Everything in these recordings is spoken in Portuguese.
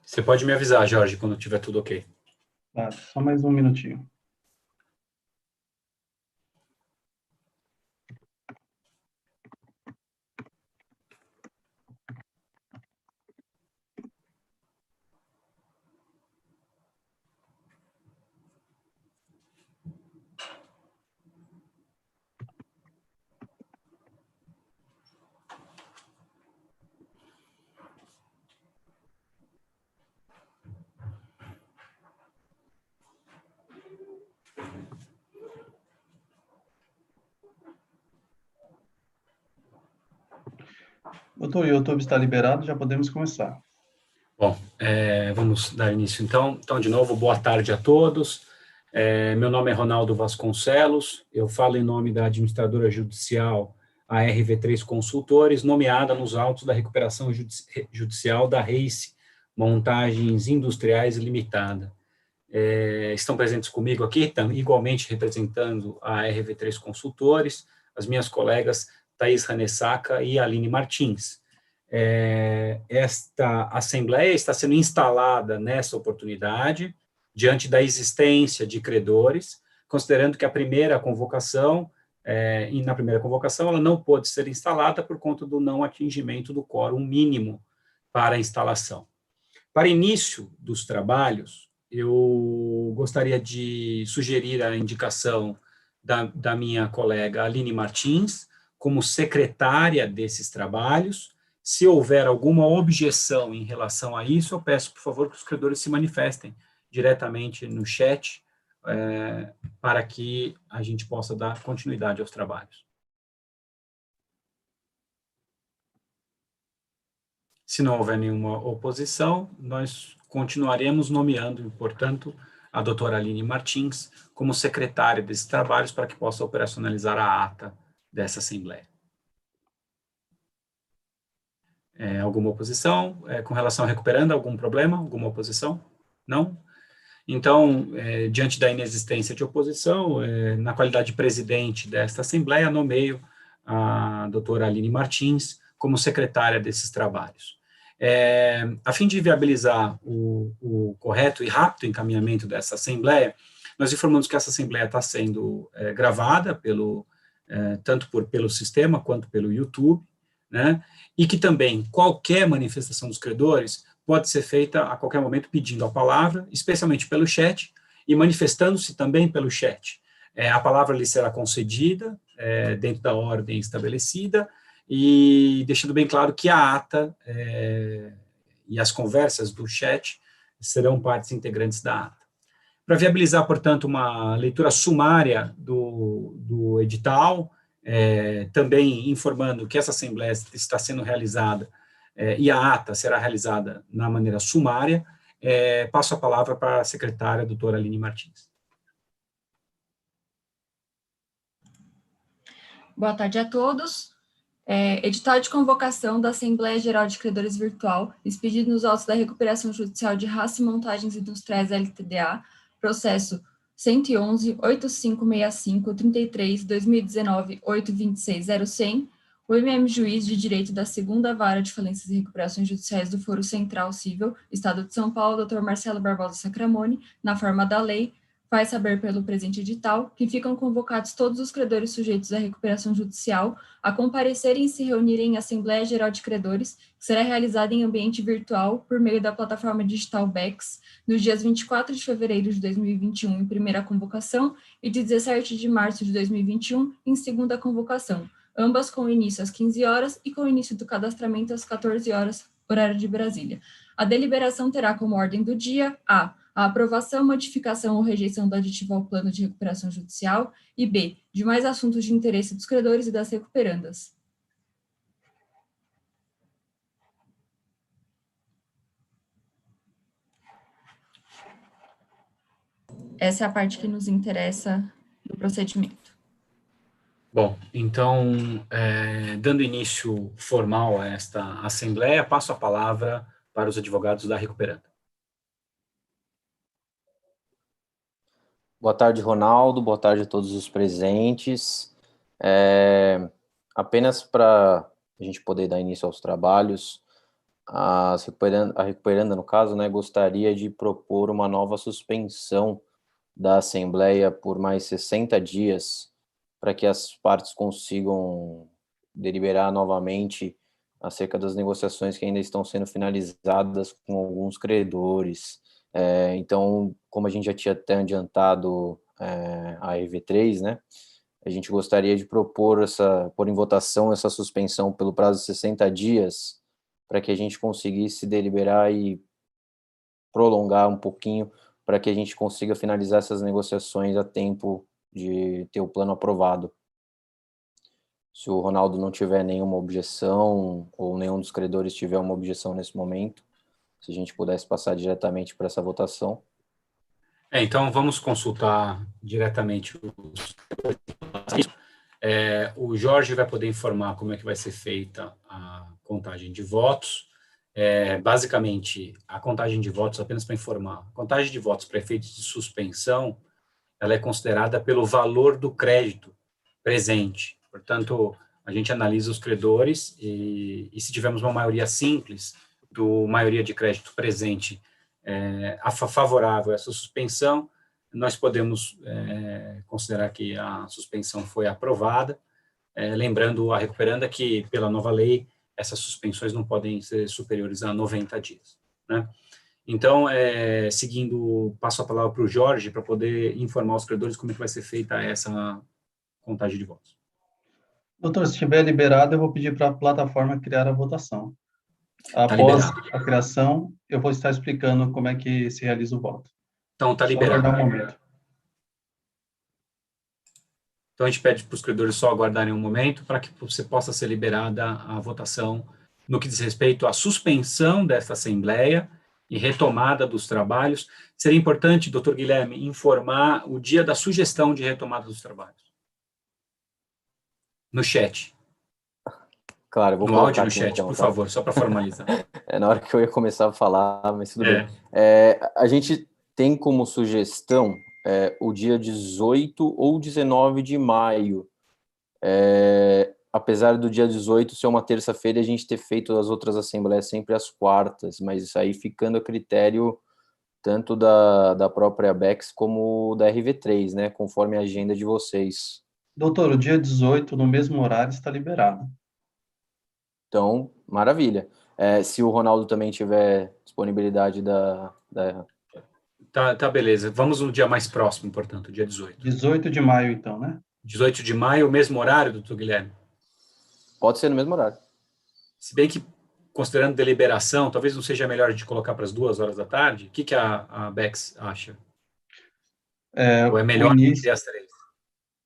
Você pode me avisar, Jorge, quando tiver tudo ok. Tá, só mais um minutinho. Doutor, o YouTube está liberado, já podemos começar. Bom, vamos dar início então. Então, de novo, boa tarde a todos. Meu nome é Ronaldo Vasconcelos, eu falo em nome da administradora judicial, a RV3 Consultores, nomeada nos autos da recuperação judicial da Race Montagens Industriais Limitada. Estão presentes comigo aqui, igualmente representando a RV3 Consultores, as minhas colegas Thaís Ranessaca e Aline Martins. Esta assembleia está sendo instalada nessa oportunidade, diante da existência de credores, considerando que a primeira convocação, e na primeira convocação, ela não pôde ser instalada por conta do não atingimento do quórum mínimo para a instalação. Para início dos trabalhos, eu gostaria de sugerir a indicação da minha colega Aline Martins como secretária desses trabalhos. Se houver alguma objeção em relação a isso, eu peço, por favor, que os credores se manifestem diretamente no chat, para que a gente possa dar continuidade aos trabalhos. Se não houver nenhuma oposição, nós continuaremos nomeando, portanto, a doutora Aline Martins como secretária desses trabalhos para que possa operacionalizar a ata dessa Assembleia. Alguma oposição? Com relação a recuperando, algum problema? Alguma oposição? Não? Então, diante da inexistência de oposição, na qualidade de presidente desta Assembleia, nomeio a doutora Aline Martins como secretária desses trabalhos. A fim de viabilizar o correto e rápido encaminhamento dessa Assembleia, nós informamos que essa Assembleia está sendo gravada tanto pelo sistema quanto pelo YouTube, né, e que também qualquer manifestação dos credores pode ser feita a qualquer momento pedindo a palavra, especialmente pelo chat, e manifestando-se também pelo chat. A palavra lhe será concedida dentro da ordem estabelecida, e deixando bem claro que a ata e as conversas do chat serão partes integrantes da ata. Para viabilizar, portanto, uma leitura sumária do edital, também informando que essa Assembleia está sendo realizada, e a ata será realizada na maneira sumária, passo a palavra para a secretária, doutora Aline Martins. Boa tarde a todos. Edital de convocação da Assembleia Geral de Credores Virtual, expedido nos autos da Recuperação Judicial de Raça e Montagens Industriais LTDA, processo 111-8565-33-2019-826-0100, o MM Juiz de Direito da 2ª Vara de Falências e Recuperações Judiciais do Foro Central Cível, Estado de São Paulo, Dr. Marcelo Barbosa Sacramone, na forma da lei, faz saber pelo presente edital que ficam convocados todos os credores sujeitos à recuperação judicial a comparecerem e se reunirem em Assembleia Geral de Credores, que será realizada em ambiente virtual por meio da plataforma digital BEX, nos dias 24 de fevereiro de 2021 em primeira convocação e de 17 de março de 2021 em segunda convocação, ambas com início às 15 horas e com início do cadastramento às 14 horas, horário de Brasília. A deliberação terá como ordem do dia a aprovação, modificação ou rejeição do aditivo ao plano de recuperação judicial, e b, demais assuntos de interesse dos credores e das recuperandas. Essa é a parte que nos interessa do procedimento. Bom, então, dando início formal a esta Assembleia, passo a palavra para os advogados da recuperanda. Boa tarde, Ronaldo. Boa tarde a todos os presentes. Apenas para a gente poder dar início aos trabalhos, a recuperanda, no caso, né, gostaria de propor uma nova suspensão da Assembleia por mais 60 dias, para que as partes consigam deliberar novamente acerca das negociações que ainda estão sendo finalizadas com alguns credores. Então, como a gente já tinha até adiantado a EV3, né, a gente gostaria de pôr em votação essa suspensão pelo prazo de 60 dias, para que a gente conseguisse deliberar e prolongar um pouquinho, para que a gente consiga finalizar essas negociações a tempo de ter o plano aprovado. Se o Ronaldo não tiver nenhuma objeção, ou nenhum dos credores tiver uma objeção nesse momento, se a gente pudesse passar diretamente para essa votação. Então, vamos consultar diretamente os... o Jorge vai poder informar como é que vai ser feita a contagem de votos. Basicamente, a contagem de votos, apenas para informar, a contagem de votos para efeitos de suspensão, ela é considerada pelo valor do crédito presente. Portanto, a gente analisa os credores e se tivermos uma maioria simples, maioria de crédito presente favorável a essa suspensão, nós podemos considerar que a suspensão foi aprovada, lembrando a recuperanda que, pela nova lei, essas suspensões não podem ser superiores a 90 dias, né? Então, seguindo, passo a palavra para o Jorge, para poder informar os credores como é que vai ser feita essa contagem de votos. Doutor, se estiver liberado, eu vou pedir para a plataforma criar a votação. Tá Após liberado. a criação, eu vou estar explicando como é que se realiza o voto. Então, tá Só liberado. aguardar um momento. Então, a gente pede para os credores só aguardarem um momento para que você possa ser liberada a votação no que diz respeito à suspensão desta Assembleia e retomada dos trabalhos. Seria importante, doutor Guilherme, informar o dia da sugestão de retomada dos trabalhos. No chat. Claro, eu vou no colocar áudio, no aqui, chat, então, por tá? favor, só para formalizar. Na hora que eu ia começar a falar, mas tudo bem. É. A gente tem como sugestão o dia 18 ou 19 de maio. Apesar do dia 18 ser uma terça-feira, a gente ter feito as outras assembleias sempre às quartas, mas isso aí ficando a critério tanto da própria Bex como da RV3, né? Conforme a agenda de vocês. Doutor, o dia 18, no mesmo horário, está liberado. Então, maravilha. Se o Ronaldo também tiver disponibilidade da... Tá, beleza. Vamos no dia mais próximo, portanto, dia 18. 18 de maio, então, né? 18 de maio, mesmo horário, doutor Guilherme? Pode ser no mesmo horário. Se bem que, considerando deliberação, talvez não seja melhor a gente colocar para as 2 horas da tarde. O que a Bex acha? Ou é melhor ter às 3?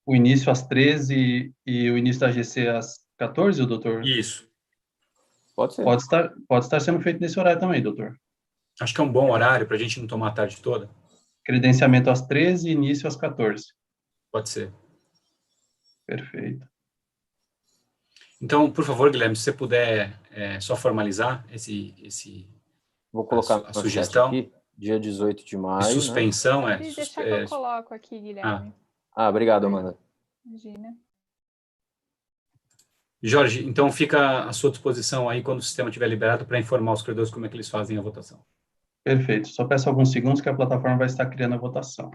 O início às 13 e o início da GC às 14, doutor? Isso. Pode ser. Pode estar sendo feito nesse horário também, doutor. Acho que é um bom horário para a gente não tomar a tarde toda. Credenciamento às 13 e início às 14. Pode ser. Perfeito. Então, por favor, Guilherme, se você puder só formalizar Vou colocar a no sugestão chat aqui, dia 18 de maio, de suspensão. Pode deixar que eu coloco aqui, Guilherme. Obrigado, Amanda. Imagina. Jorge, então fica à sua disposição aí quando o sistema estiver liberado para informar os credores como é que eles fazem a votação. Perfeito. Só peço alguns segundos que a plataforma vai estar criando a votação.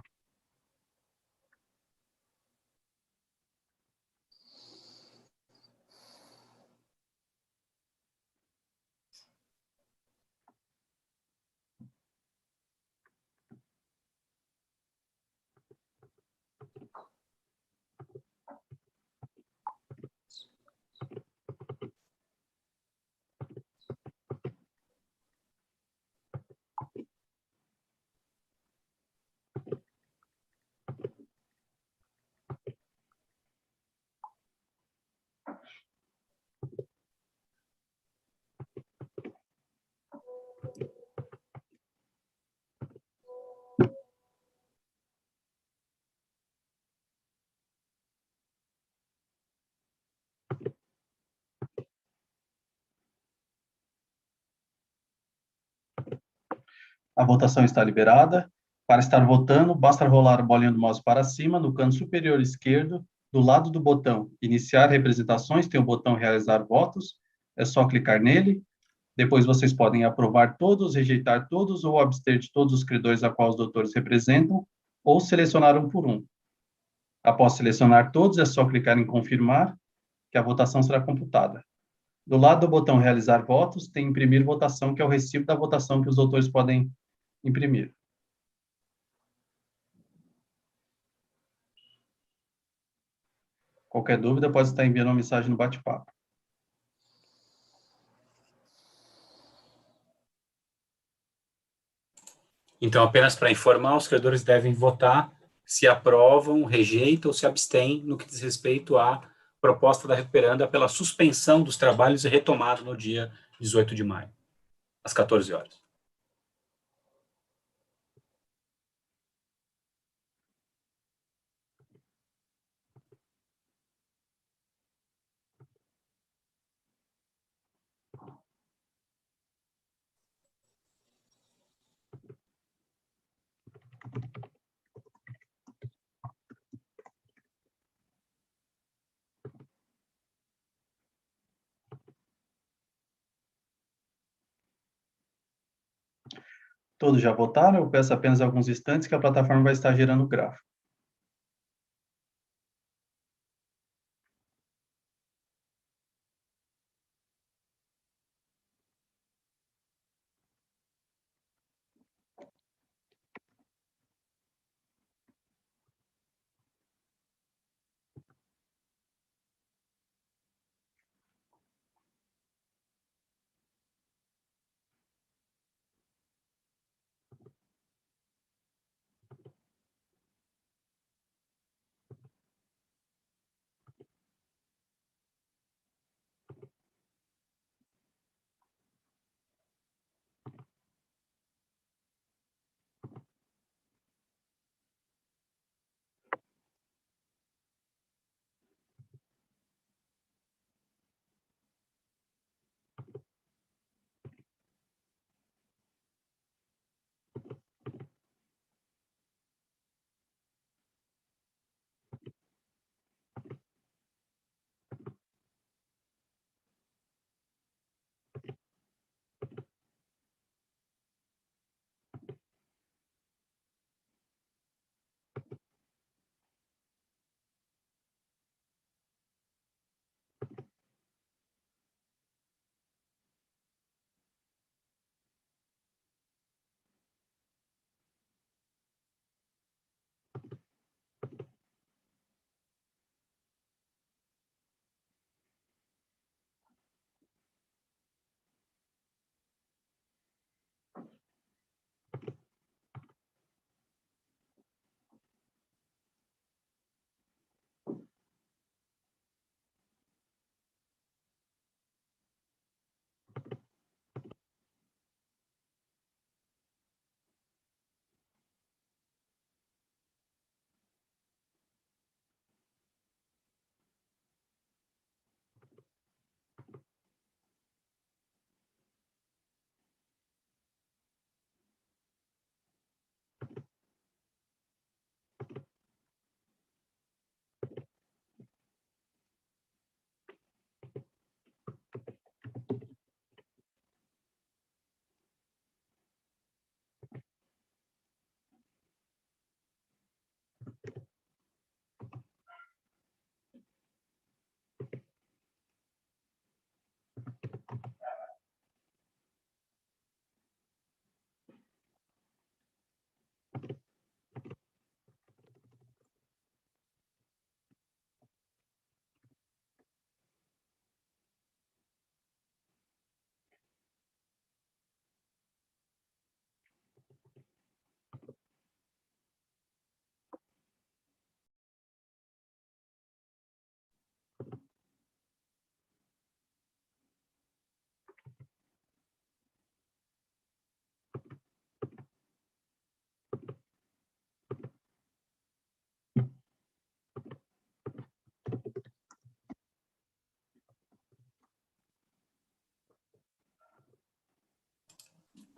A votação está liberada. Para estar votando, basta rolar a bolinha do mouse para cima, no canto superior esquerdo, do lado do botão Iniciar representações, tem o botão Realizar votos. É só clicar nele. Depois vocês podem aprovar todos, rejeitar todos ou abster de todos os credores a qual os doutores representam, ou selecionar um por um. Após selecionar todos, é só clicar em confirmar, que a votação será computada. Do lado do botão realizar votos, tem imprimir votação, que é o recibo da votação que os doutores podem imprimir. Qualquer dúvida, pode estar enviando uma mensagem no bate-papo. Então, apenas para informar, os credores devem votar se aprovam, rejeitam ou se abstêm no que diz respeito à proposta da recuperanda pela suspensão dos trabalhos e retomada no dia 18 de maio, às 14 horas. Todos já votaram? Eu peço apenas alguns instantes que a plataforma vai estar gerando o gráfico.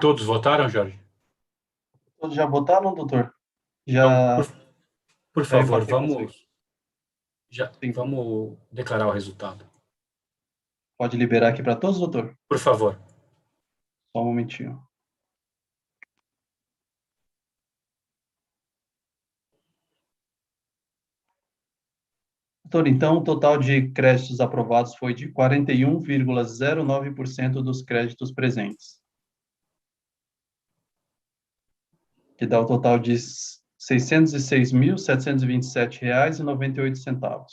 Todos votaram, Jorge? Todos já votaram, doutor? Então, Já. por favor, Consegue. vamos declarar o resultado. Pode liberar aqui para todos, doutor? Por favor. Só um momentinho. Doutor, então, o total de créditos aprovados foi de 41,09% dos créditos presentes, que dá o total de R$ 606.727,98.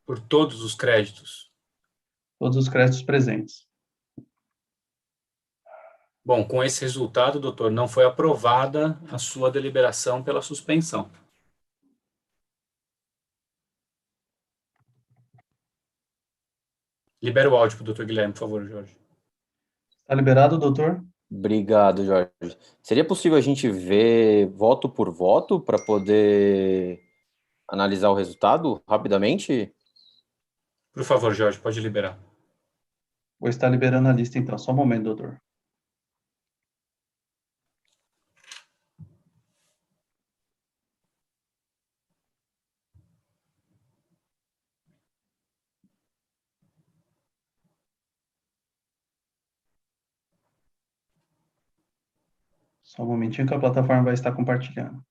Por todos os créditos. Todos os créditos presentes. Bom, com esse resultado, doutor, não foi aprovada a sua deliberação pela suspensão. Libera o áudio para o doutor Guilherme, por favor, Jorge. Está liberado, doutor? Obrigado, Jorge. Seria possível a gente ver voto por voto para poder analisar o resultado rapidamente? Por favor, Jorge, pode liberar. Vou estar liberando a lista, então. Só um momento, doutor. Só um momentinho que a plataforma vai estar compartilhando.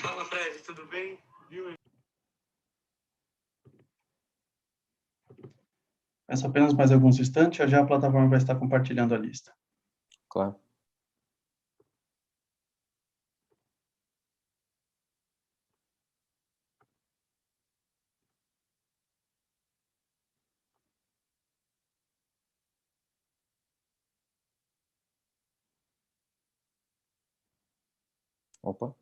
Fala, Fred, tudo bem? Peço apenas mais alguns instantes, já já a plataforma vai estar compartilhando a lista. Claro. Opa.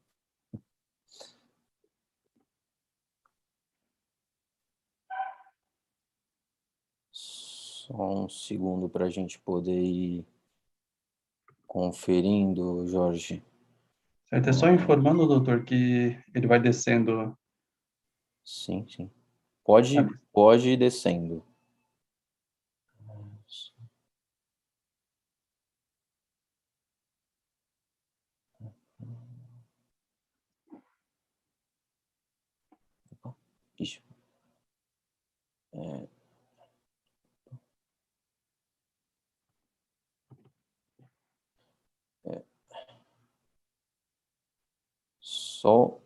Só um segundo para a gente poder ir conferindo, Jorge. Certo? É só informando, doutor, que ele vai descendo. Sim, sim. Pode ir descendo. Ixi. Só.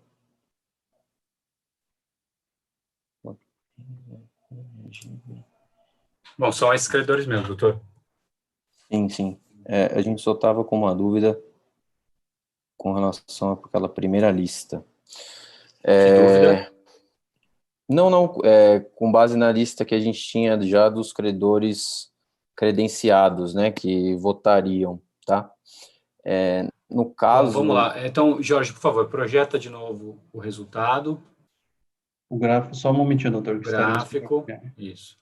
Bom, são esses credores mesmo, doutor. Sim, sim. A gente só estava com uma dúvida com relação àquela primeira lista. Que dúvida? Não, com base na lista que a gente tinha já dos credenciados, né, que votariam, tá? No caso... Bom, vamos lá. Então, Jorge, por favor, projeta de novo o resultado. O gráfico, só um momentinho, doutor. Que Gráfico, isso.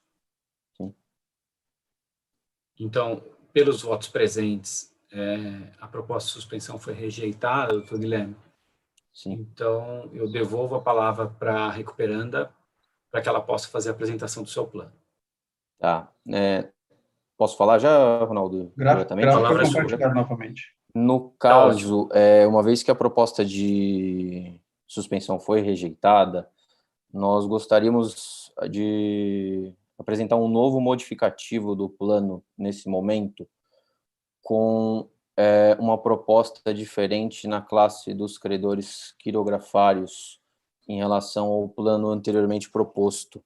Sim. Então, pelos votos presentes, a proposta de suspensão foi rejeitada, doutor Guilherme. Sim. Então, eu devolvo a palavra para a recuperanda para que ela possa fazer a apresentação do seu plano. Tá. Posso falar já, Ronaldo? Gráfico foi compartilhado novamente. No caso, uma vez que a proposta de suspensão foi rejeitada, nós gostaríamos de apresentar um novo modificativo do plano nesse momento, com uma proposta diferente na classe dos credores quirografários em relação ao plano anteriormente proposto,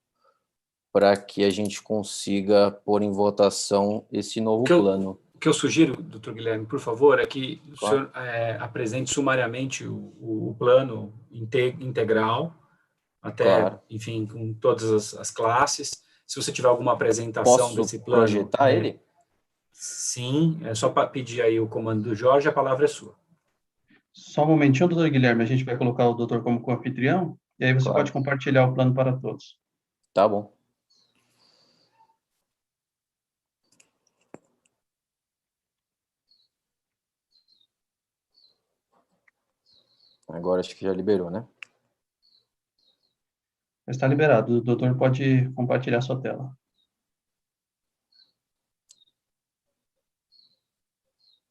para que a gente consiga pôr em votação esse novo plano. O que eu sugiro, doutor Guilherme, por favor, é que o senhor apresente sumariamente o plano integral até, Claro. enfim, com todas as classes. Se você tiver alguma apresentação desse plano... Posso projetar ele? Sim, é só pedir aí o comando do Jorge, a palavra é sua. Só um momentinho, doutor Guilherme, a gente vai colocar o doutor como co-anfitrião, e aí você Claro. pode compartilhar o plano para todos. Tá bom. Agora acho que já liberou, né? Está liberado, o doutor pode compartilhar sua tela.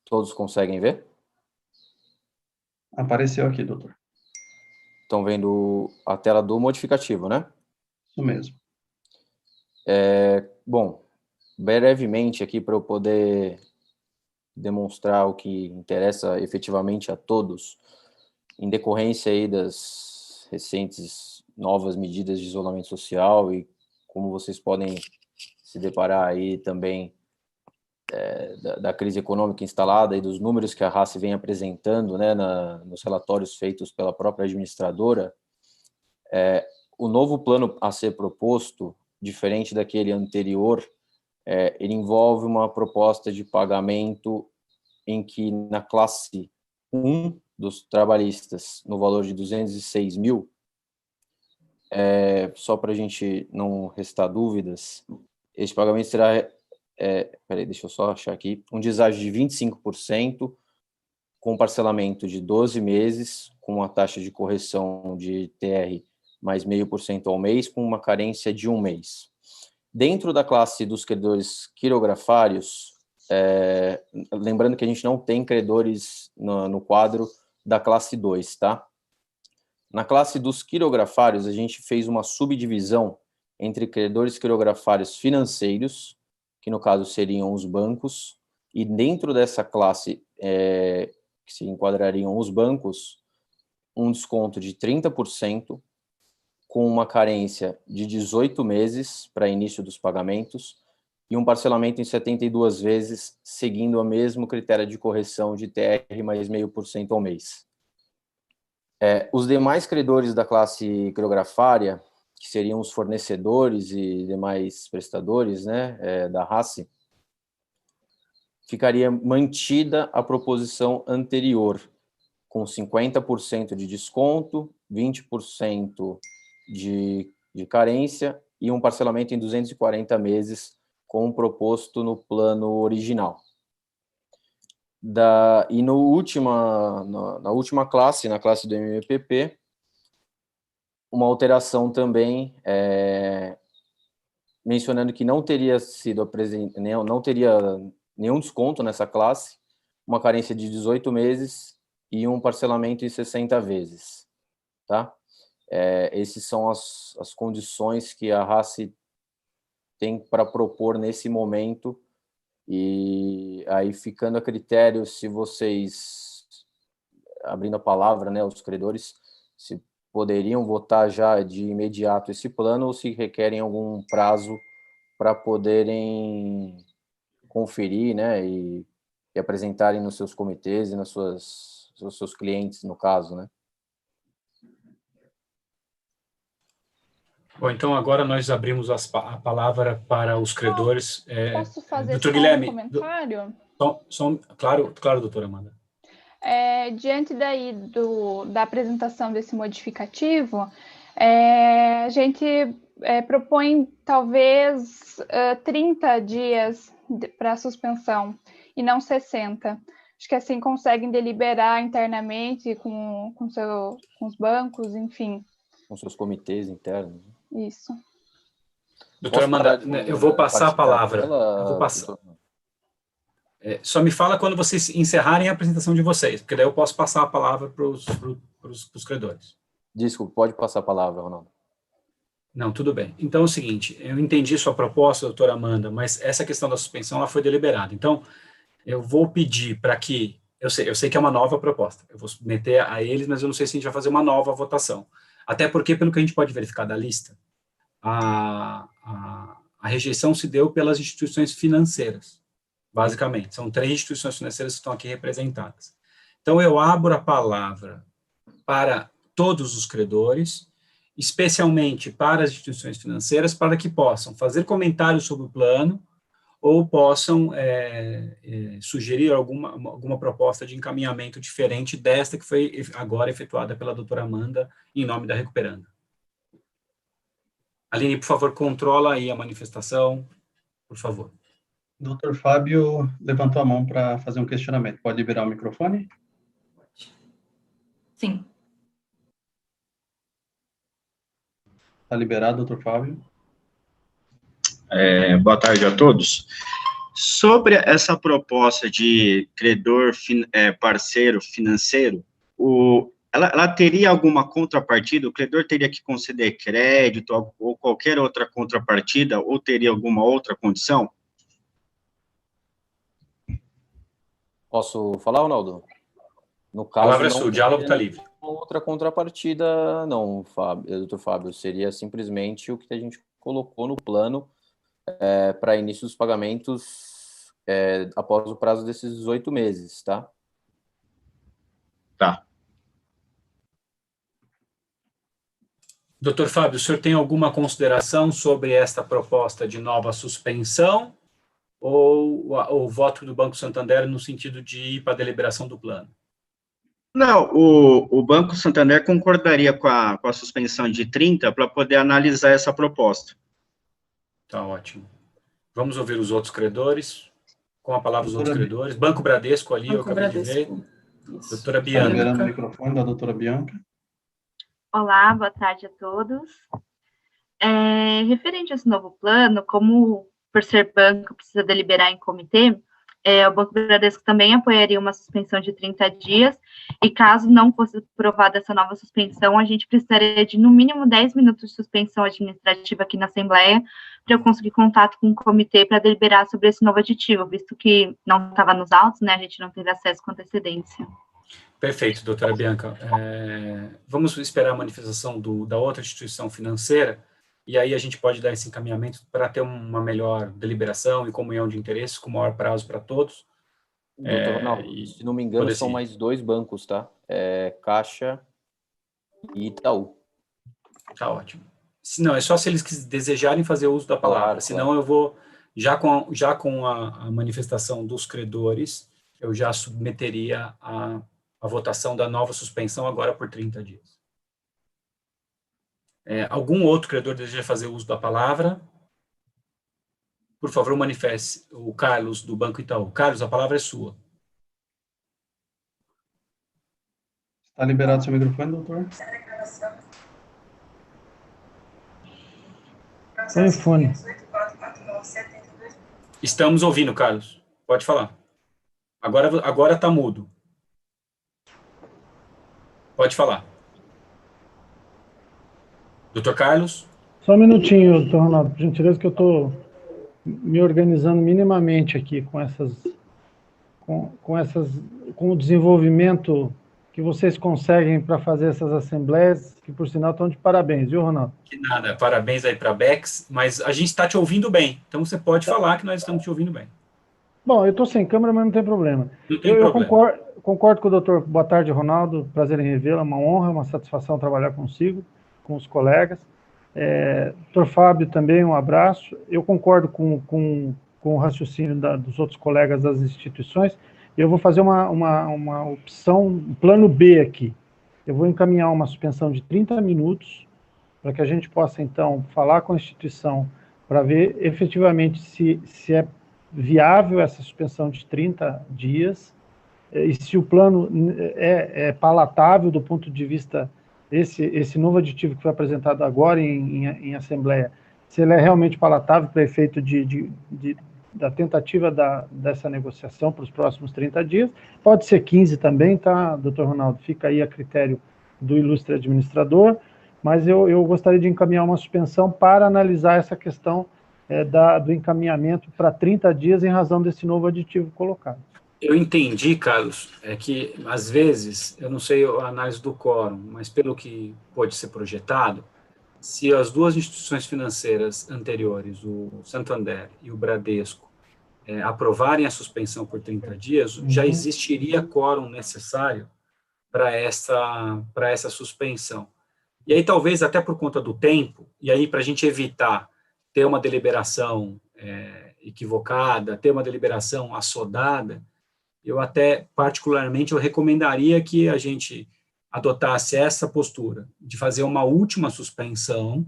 Todos conseguem ver? Apareceu aqui, doutor. Estão vendo a tela do modificativo, né? Isso mesmo. Bom, brevemente aqui para eu poder demonstrar o que interessa efetivamente a todos, em decorrência aí das recentes novas medidas de isolamento social e como vocês podem se deparar aí também da crise econômica instalada e dos números que a RACE vem apresentando, né, nos relatórios feitos pela própria administradora, o novo plano a ser proposto, diferente daquele anterior, ele envolve uma proposta de pagamento em que na classe 1 dos trabalhistas, no valor de 206 mil, só para a gente não restar dúvidas, esse pagamento será, peraí, deixa eu só achar aqui, um deságio de 25%, com parcelamento de 12 meses, com uma taxa de correção de TR mais 0,5% ao mês, com uma carência de 1 mês. Dentro da classe dos credores quirografários, lembrando que a gente não tem credores no quadro da classe 2, tá? Na classe dos quirografários, a gente fez uma subdivisão entre credores quirografários financeiros, que no caso seriam os bancos, e dentro dessa classe, que se enquadrariam os bancos, um desconto de 30%, com uma carência de 18 meses para início dos pagamentos e um parcelamento em 72 vezes, seguindo o mesmo critério de correção de TR mais 0,5% ao mês. Os demais credores da classe quirografária, que seriam os fornecedores e demais prestadores, né, da RACE, ficaria mantida a proposição anterior, com 50% de desconto, 20% de carência e um parcelamento em 240 meses, como proposto no plano original. E na última classe, na classe do MPP, uma alteração também, mencionando que não teria não teria nenhum desconto nessa classe, uma carência de 18 meses e um parcelamento em 60 vezes, tá? Essas são as condições que a RACE tem para propor nesse momento, e aí ficando a critério, se vocês, abrindo a palavra, né, os credores, se poderiam votar já de imediato esse plano ou se requerem algum prazo para poderem conferir, né, e apresentarem nos seus comitês e nos seus clientes, no caso, né? Bom, então agora nós abrimos a palavra para os credores. Posso fazer doutor só Guilherme, um comentário? Claro, doutora Amanda. Diante daí da apresentação desse modificativo, a gente propõe talvez 30 dias para suspensão e não 60. Acho que assim conseguem deliberar internamente com os bancos, enfim. Com seus comitês internos. Isso. Doutora Amanda, eu vou passar a palavra. Eu vou passar. Só me fala quando vocês encerrarem a apresentação de vocês, porque daí eu posso passar a palavra para os credores. Desculpa, pode passar a palavra, Ronaldo. Não, tudo bem. Então é o seguinte, eu entendi sua proposta, doutora Amanda, mas essa questão da suspensão ela foi deliberada. Então, eu vou pedir para que... Eu sei que é uma nova proposta. Eu vou submeter a eles, mas eu não sei se a gente vai fazer uma nova votação. Até porque, pelo que a gente pode verificar da lista, a rejeição se deu pelas instituições financeiras, basicamente. São 3 instituições financeiras que estão aqui representadas. Então, eu abro a palavra para todos os credores especialmente para as instituições financeiras, para que possam fazer comentários sobre o plano ou possam sugerir alguma proposta de encaminhamento diferente desta que foi agora efetuada pela doutora Amanda em nome da Recuperanda. Aline, por favor, controla aí a manifestação, por favor. Doutor Fábio levantou a mão para fazer um questionamento. Pode liberar o microfone? Sim. Está liberado, doutor Fábio. Boa tarde a todos. Sobre essa proposta de credor parceiro financeiro, ela teria alguma contrapartida? O credor teria que conceder crédito ou qualquer outra contrapartida, ou teria alguma outra condição? Posso falar, Ronaldo? No A caso, palavra é não sua, o diálogo está teria livre. outra contrapartida, não, doutor Fábio. Seria simplesmente o que a gente colocou no plano para início dos pagamentos após o prazo desses 18 meses, tá? Tá. Doutor Fábio, o senhor tem alguma consideração sobre esta proposta de nova suspensão ou o voto do Banco Santander no sentido de ir para a deliberação do plano? Não, o Banco Santander concordaria com a suspensão de 30 para poder analisar essa proposta. Tá ótimo. Vamos ouvir os outros credores. Com a palavra os outros credores. Banco Bradesco ali, eu acabei de ver. Doutora Está Bianca. liberando o microfone da doutora Bianca. Olá, boa tarde a todos. Referente a esse novo plano, como por ser banco precisa deliberar em comitê, o Banco Bradesco também apoiaria uma suspensão de 30 dias, e caso não fosse aprovada essa nova suspensão, a gente precisaria de no mínimo 10 minutos de suspensão administrativa aqui na Assembleia, para eu conseguir contato com o comitê para deliberar sobre esse novo aditivo, visto que não estava nos autos, né, a gente não teve acesso com antecedência. Perfeito, doutora Bianca. Vamos esperar a manifestação da outra instituição financeira, e aí a gente pode dar esse encaminhamento para ter uma melhor deliberação e comunhão de interesses, com maior prazo para todos. Doutor Ronaldo, se não me engano, são mais 2 bancos, tá? Caixa e Itaú. Tá ótimo. Se não, é só se eles desejarem fazer uso da palavra, Claro, senão eu vou, já com a manifestação dos credores, eu já submeteria a votação da nova suspensão agora por 30 dias. Algum outro credor deseja fazer uso da palavra? Por favor, manifeste. O Carlos, do Banco Itaú. Carlos, a palavra é sua. Está liberado seu microfone, doutor? Telefone. Estamos ouvindo, Carlos. Pode falar. Agora está mudo. Pode falar. Doutor Carlos? Só um minutinho, doutor Ronaldo, por gentileza, que eu estou me organizando minimamente aqui com o desenvolvimento que vocês conseguem para fazer essas assembleias, que por sinal estão de parabéns, viu, Ronaldo? Que nada, parabéns aí para a Bex, mas a gente está te ouvindo bem, então você pode falar que nós estamos te ouvindo bem. Bom, eu estou sem câmera, mas não tem problema. Não tem problema. Eu concordo com o doutor. Boa tarde, Ronaldo, prazer em revê-lo, é uma honra, uma satisfação trabalhar consigo, com os colegas. Doutor Fábio também, um abraço. Eu concordo com o raciocínio dos outros colegas das instituições. Eu vou fazer uma opção, um plano B aqui. Eu vou encaminhar uma suspensão de 30 minutos, para que a gente possa, então, falar com a instituição, para ver efetivamente se é viável essa suspensão de 30 dias, e se o plano é palatável do ponto de vista, esse novo aditivo que foi apresentado agora em Assembleia, se ele é realmente palatável para efeito da tentativa dessa negociação para os próximos 30 dias. Pode ser 15 também, tá, doutor Ronaldo? Fica aí a critério do ilustre administrador, mas eu gostaria de encaminhar uma suspensão para analisar essa questão do encaminhamento para 30 dias em razão desse novo aditivo colocado. Eu entendi, Carlos, que às vezes, eu não sei a análise do quórum, mas pelo que pode ser projetado, se as duas instituições financeiras anteriores, o Santander e o Bradesco, aprovarem a suspensão por 30 dias, já existiria quórum necessário para essa suspensão. E aí, talvez, até por conta do tempo, e aí, para a gente evitar ter uma deliberação equivocada, ter uma deliberação assodada, eu até, particularmente, eu recomendaria que a gente adotasse essa postura, de fazer uma última suspensão,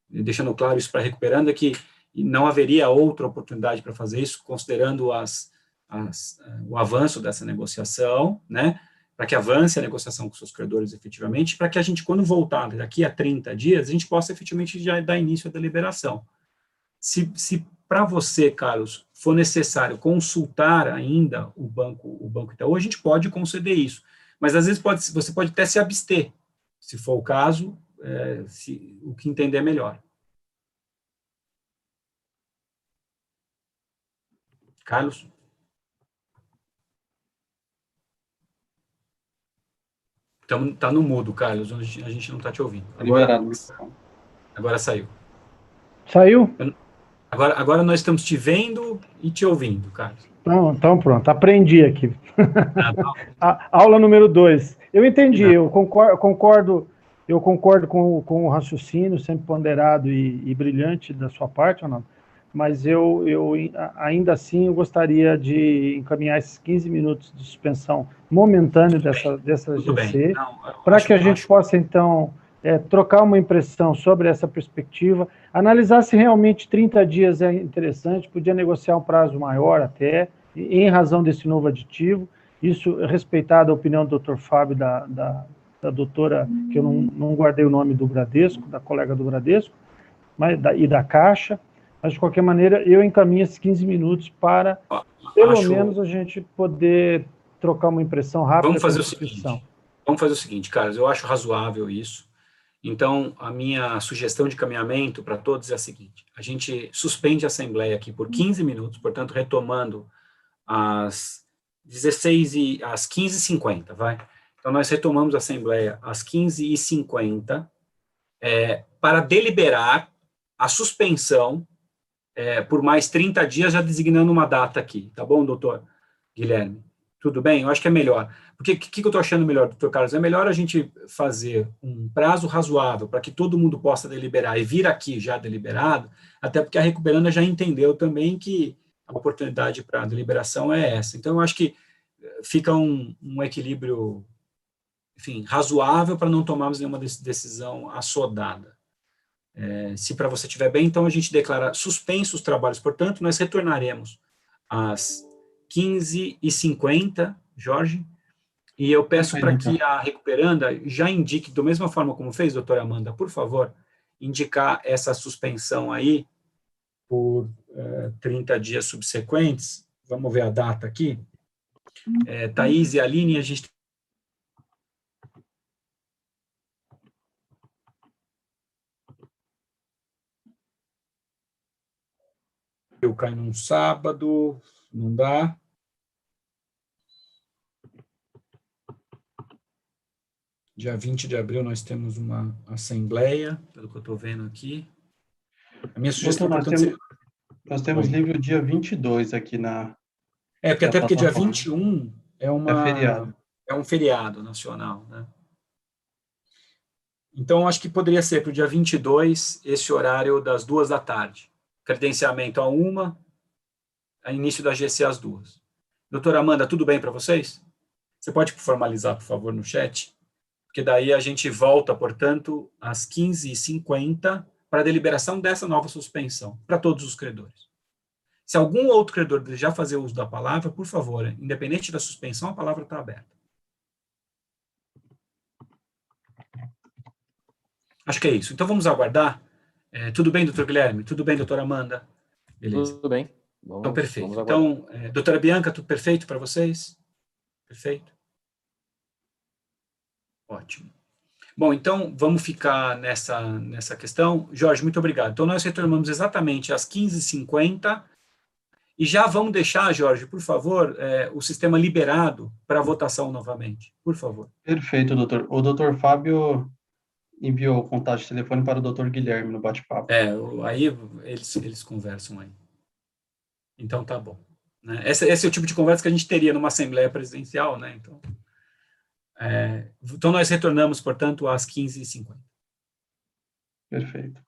deixando claro isso para recuperando, é que não haveria outra oportunidade para fazer isso, considerando o avanço dessa negociação, né, para que avance a negociação com seus credores efetivamente, para que a gente, quando voltar daqui a 30 dias, a gente possa efetivamente já dar início à deliberação. Se para você, Carlos, for necessário consultar ainda o Banco Itaú, a gente pode conceder isso, mas às vezes você pode até se abster, se for o caso, o que entender melhor. Carlos? Então, tá no mudo, Carlos, a gente não está te ouvindo. Agora saiu. Saiu? Agora nós estamos te vendo e te ouvindo, Carlos. Então pronto, aprendi aqui. Aula número 2. Eu entendi, eu concordo com o raciocínio sempre ponderado e brilhante da sua parte, Ronaldo, mas eu ainda assim eu gostaria de encaminhar esses 15 minutos de suspensão momentânea dessa GC, para que a gente possa, então, trocar uma impressão sobre essa perspectiva, analisar se realmente 30 dias é interessante, podia negociar um prazo maior até, em razão desse novo aditivo, isso respeitada a opinião do Dr. Fábio, da doutora, que eu não guardei o nome do Bradesco, da colega do Bradesco, e da Caixa, mas de qualquer maneira eu encaminho esses 15 minutos para, pelo menos, a gente poder trocar uma impressão rápida. Vamos fazer o seguinte, Carlos, eu acho razoável isso. Então, a minha sugestão de caminhamento para todos é a seguinte: a gente suspende a Assembleia aqui por 15 minutos, portanto, retomando às 15h50, vai? Então, nós retomamos a Assembleia às 15h50 para deliberar a suspensão por mais 30 dias, já designando uma data aqui, tá bom, doutor Guilherme? Tudo bem? Eu acho que é melhor. Porque o que eu estou achando melhor, doutor Carlos? É melhor a gente fazer um prazo razoável para que todo mundo possa deliberar e vir aqui já deliberado, até porque a recuperanda já entendeu também que a oportunidade para a deliberação é essa. Então, eu acho que fica um equilíbrio, enfim, razoável para não tomarmos nenhuma decisão assodada. Se para você estiver bem, então a gente declara suspensos os trabalhos, portanto, nós retornaremos às 15h50, Jorge, e eu peço para que a recuperanda já indique, da mesma forma como fez, doutora Amanda, por favor, indicar essa suspensão aí por 30 dias subsequentes. Vamos ver a data aqui. Thaís e Aline, a gente eu caio num sábado, não dá. Dia 20 de abril nós temos uma assembleia, pelo que eu estou vendo aqui. A minha sugestão, portanto, nós temos livre o dia 22 aqui na... porque dia 21 feriado. É um feriado nacional, né? Então, acho que poderia ser para o dia 22, esse horário das 14h. Credenciamento a 1h, a início da GC às 2h. Doutora Amanda, tudo bem para vocês? Você pode formalizar, por favor, no chat? Porque daí a gente volta, portanto, às 15h50 para a deliberação dessa nova suspensão, para todos os credores. Se algum outro credor desejar fazer uso da palavra, por favor, independente da suspensão, a palavra está aberta. Acho que é isso. Então, vamos aguardar. Tudo bem, doutor Guilherme? Tudo bem, doutora Amanda? Beleza. Tudo bem. Então, perfeito. Então, doutora Bianca, tudo perfeito para vocês? Perfeito? Ótimo. Bom, então, vamos ficar nessa questão. Jorge, muito obrigado. Então, nós retornamos exatamente às 15h50 e já vamos deixar, Jorge, por favor, o sistema liberado para votação novamente. Por favor. Perfeito, doutor. O doutor Fábio enviou o contato de telefone para o doutor Guilherme no bate-papo. Aí eles conversam aí. Então, tá bom. Né? Esse é o tipo de conversa que a gente teria numa Assembleia Presidencial, né? Então, nós retornamos, portanto, às 15h50. Perfeito.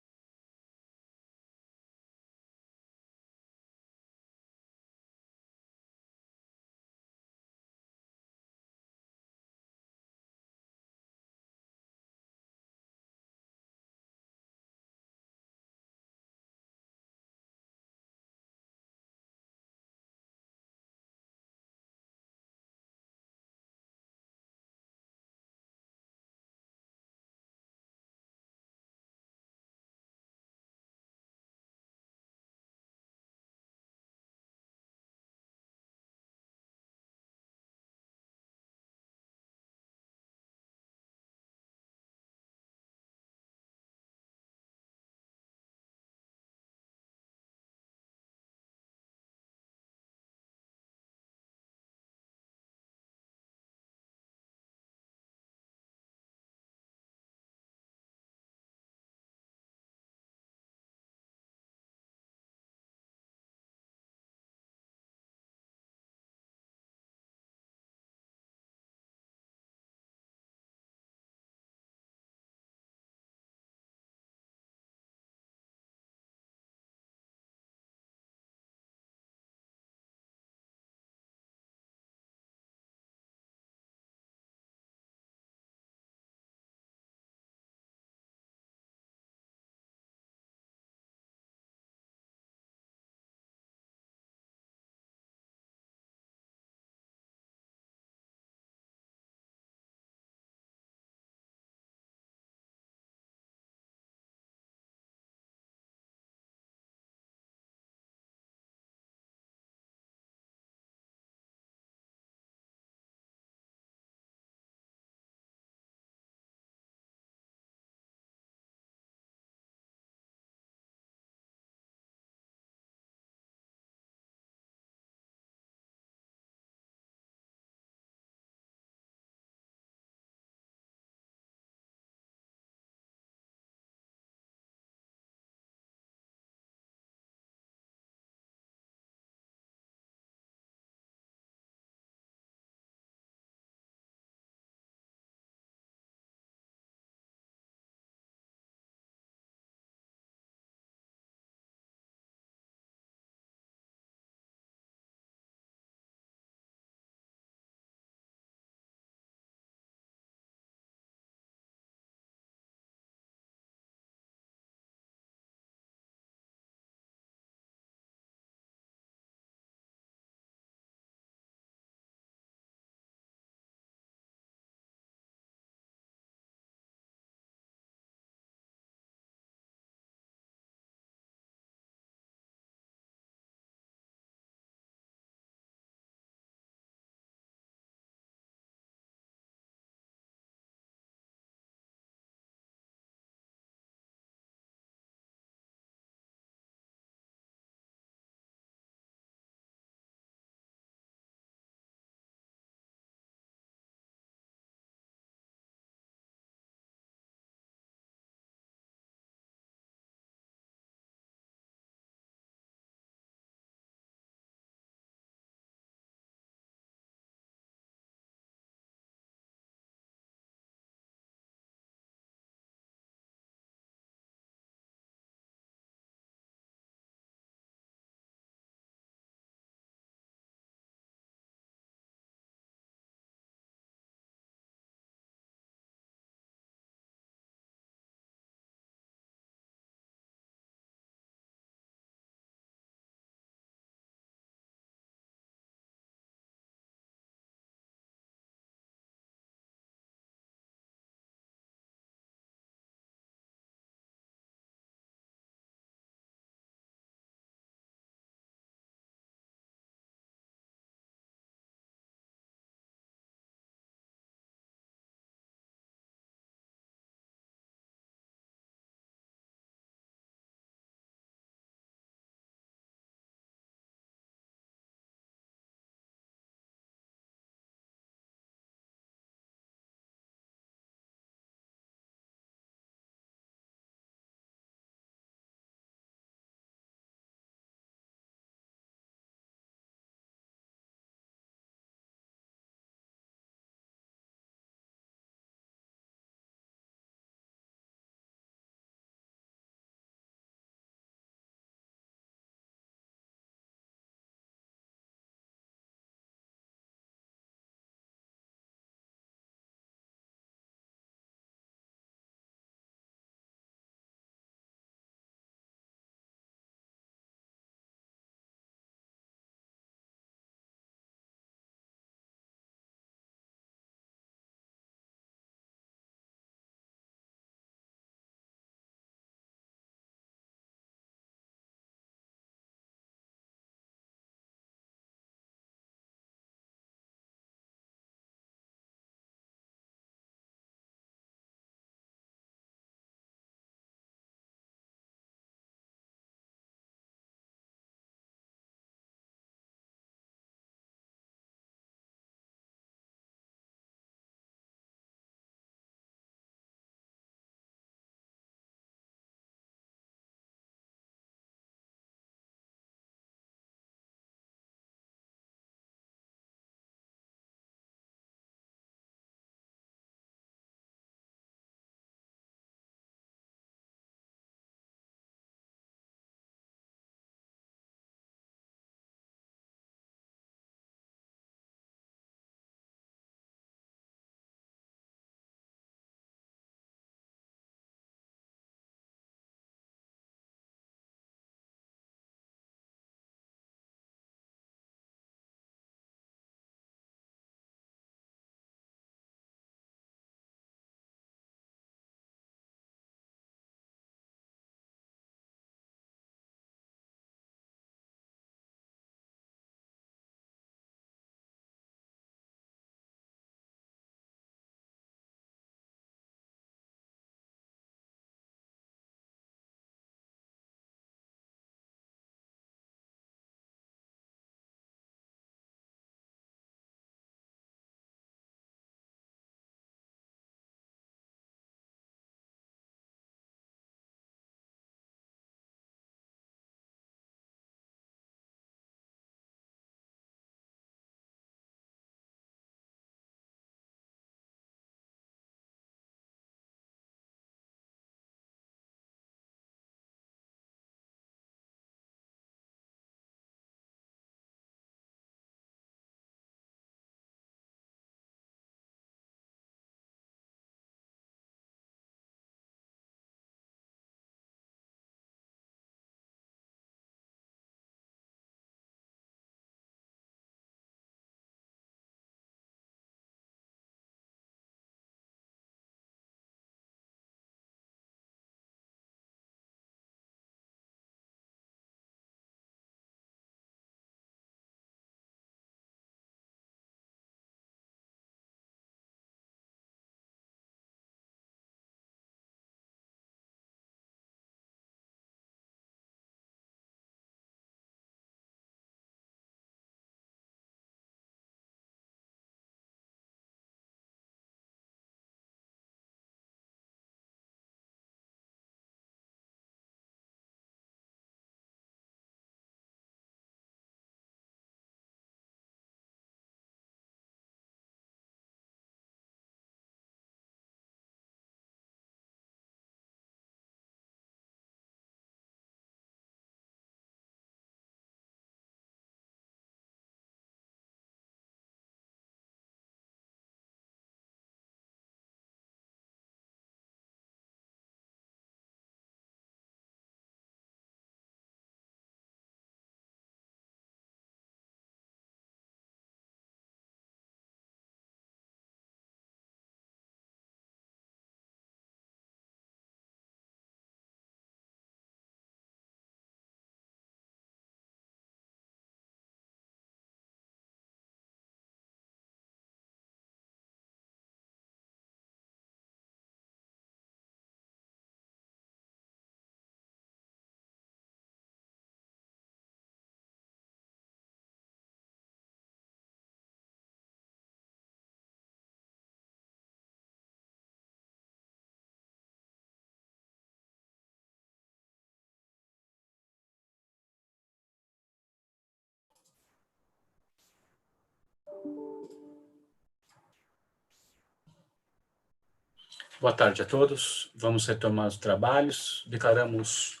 Boa tarde a todos. Vamos retomar os trabalhos. Declaramos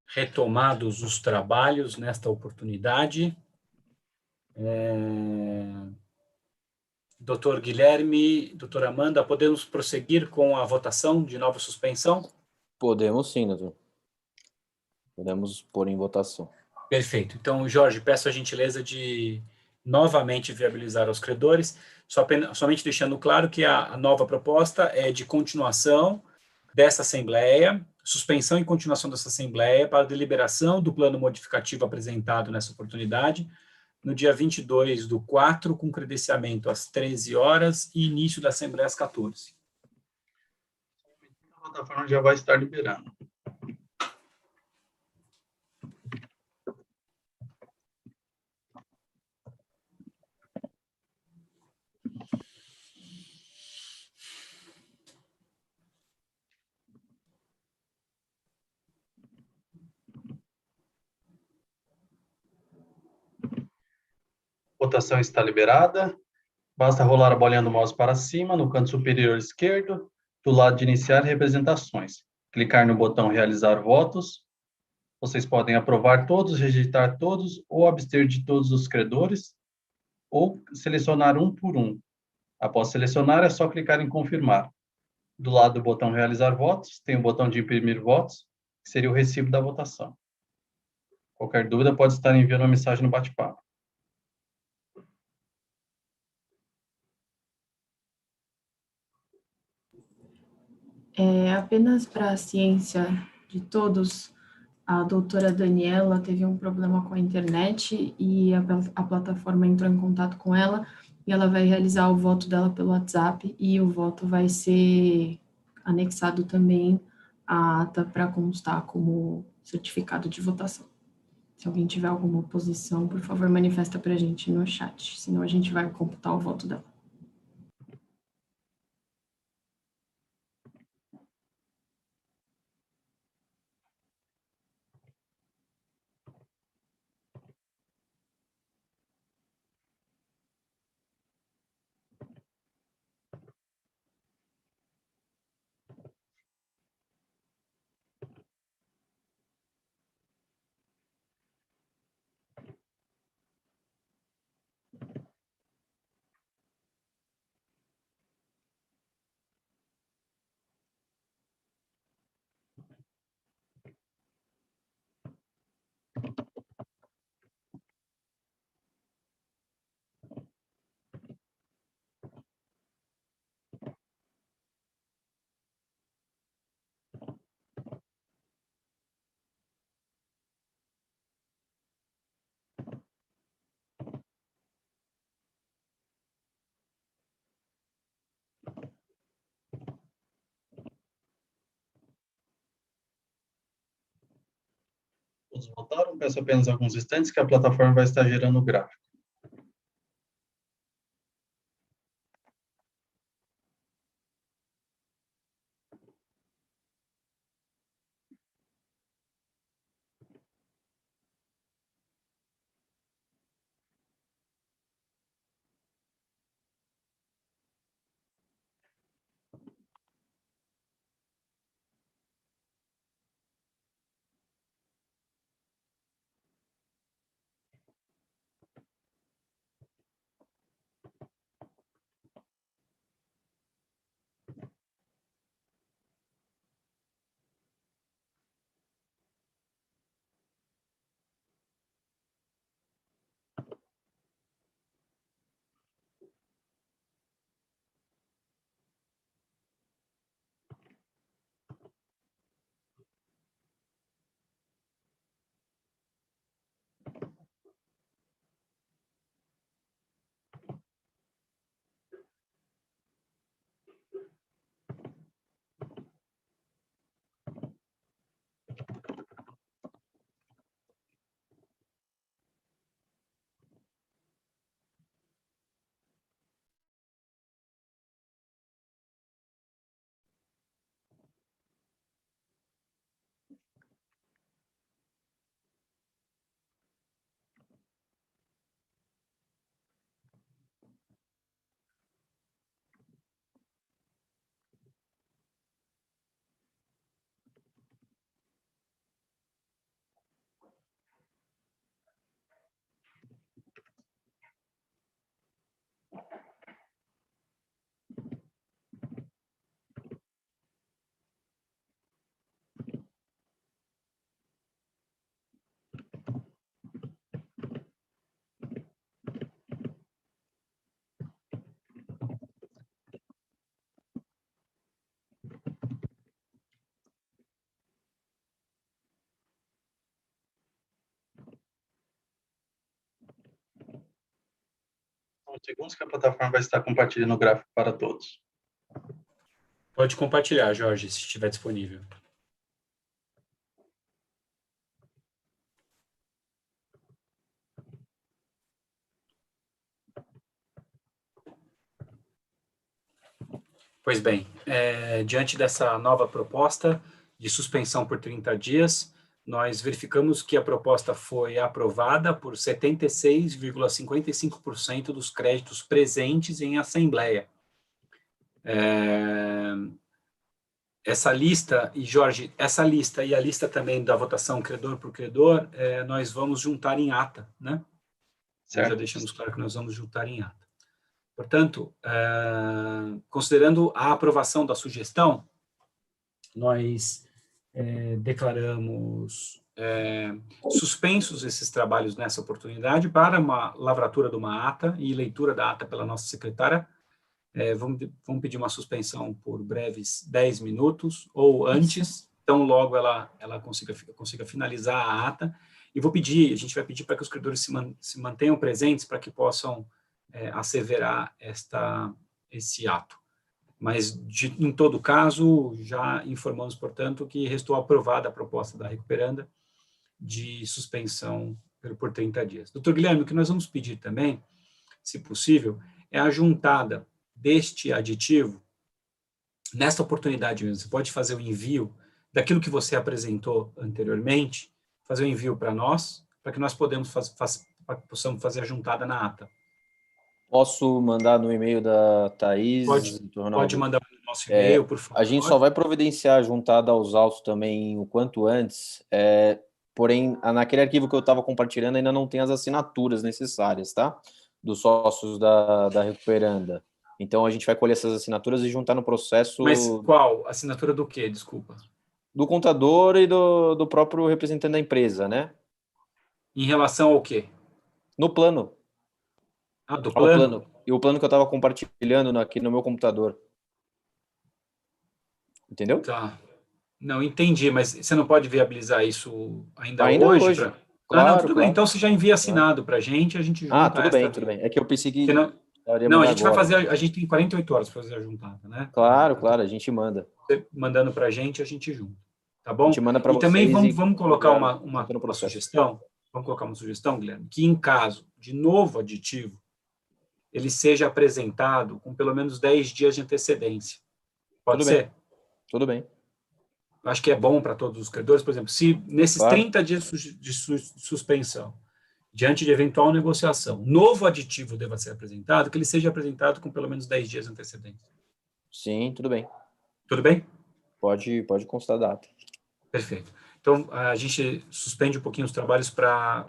retomados os trabalhos nesta oportunidade. Doutor Guilherme, doutora Amanda, podemos prosseguir com a votação de nova suspensão? Podemos sim, doutor. Podemos pôr em votação. Perfeito. Então, Jorge, peço a gentileza de novamente viabilizar aos credores, somente deixando claro que a nova proposta é de continuação dessa Assembleia, suspensão e continuação dessa Assembleia para deliberação do plano modificativo apresentado nessa oportunidade, no dia 22/4, com credenciamento às 13 horas e início da Assembleia às 14. A plataforma já vai estar liberando. Votação está liberada. Basta rolar a bolinha do mouse para cima, no canto superior esquerdo, do lado de iniciar representações. Clicar no botão realizar votos. Vocês podem aprovar todos, rejeitar todos, ou abster de todos os credores, ou selecionar um por um. Após selecionar, é só clicar em confirmar. Do lado do botão realizar votos, tem o botão de imprimir votos, que seria o recibo da votação. Qualquer dúvida, pode estar enviando uma mensagem no bate-papo. Apenas para a ciência de todos, a doutora Daniela teve um problema com a internet e a plataforma entrou em contato com ela e ela vai realizar o voto dela pelo WhatsApp e o voto vai ser anexado também à ata para constar como certificado de votação. Se alguém tiver alguma oposição, por favor, manifesta para a gente no chat, senão a gente vai computar o voto dela. Todos votaram? Peço apenas alguns instantes que a plataforma vai estar gerando o gráfico. segundos que a plataforma vai estar compartilhando o gráfico para todos. Pode compartilhar, Jorge, se estiver disponível. Pois bem, diante dessa nova proposta de suspensão por 30 dias, nós verificamos que a proposta foi aprovada por 76,55% dos créditos presentes em assembleia. Essa lista, e Jorge, essa lista e a lista também da votação credor por credor, nós vamos juntar em ata, né? Certo. Já deixamos claro que nós vamos juntar em ata. Portanto, considerando a aprovação da sugestão, nós declaramos suspensos esses trabalhos nessa oportunidade para uma lavratura de uma ata e leitura da ata pela nossa secretária. Vamos pedir uma suspensão por breves 10 minutos ou antes, então logo ela consiga finalizar a ata. E a gente vai pedir para que os credores se mantenham presentes para que possam asseverar esse ato. Mas, em todo caso, já informamos, portanto, que restou aprovada a proposta da Recuperanda de suspensão por 30 dias. Doutor Guilherme, o que nós vamos pedir também, se possível, é a juntada deste aditivo, nesta oportunidade mesmo. Você pode fazer o envio daquilo que você apresentou anteriormente, fazer o envio para nós, para que nós possamos fazer a juntada na ata. Posso mandar no e-mail da Thaís? Pode mandar no nosso e-mail, por favor. A gente só vai providenciar a juntada aos autos também o quanto antes, porém, naquele arquivo que eu estava compartilhando ainda não tem as assinaturas necessárias, tá? Dos sócios da Recuperanda. Então, a gente vai colher essas assinaturas e juntar no processo... Mas qual? Assinatura do quê? Desculpa. Do contador e do próprio representante da empresa, né? Em relação ao quê? No plano. Do plano? E o plano que eu estava compartilhando aqui no meu computador. Entendeu? Tá. Não, entendi, mas você não pode viabilizar isso ainda hoje? Claro, tudo bem. Então você já envia assinado para a gente junta. Tudo bem. É que eu pensei que... Não, a gente vai fazer, a gente tem 48 horas para fazer a juntada, né? Claro, a gente manda. Você mandando para a gente junta. Tá bom? A gente manda para vocês. E também vamos colocar uma sugestão, Guilherme, que em caso de novo aditivo, ele seja apresentado com pelo menos 10 dias de antecedência. Pode ser? Tudo bem. Acho que é bom para todos os credores, por exemplo, se nesses 30 dias de suspensão, diante de eventual negociação, novo aditivo deva ser apresentado, que ele seja apresentado com pelo menos 10 dias de antecedência. Sim, tudo bem. Tudo bem? Pode constar a data. Perfeito. Então, a gente suspende um pouquinho os trabalhos para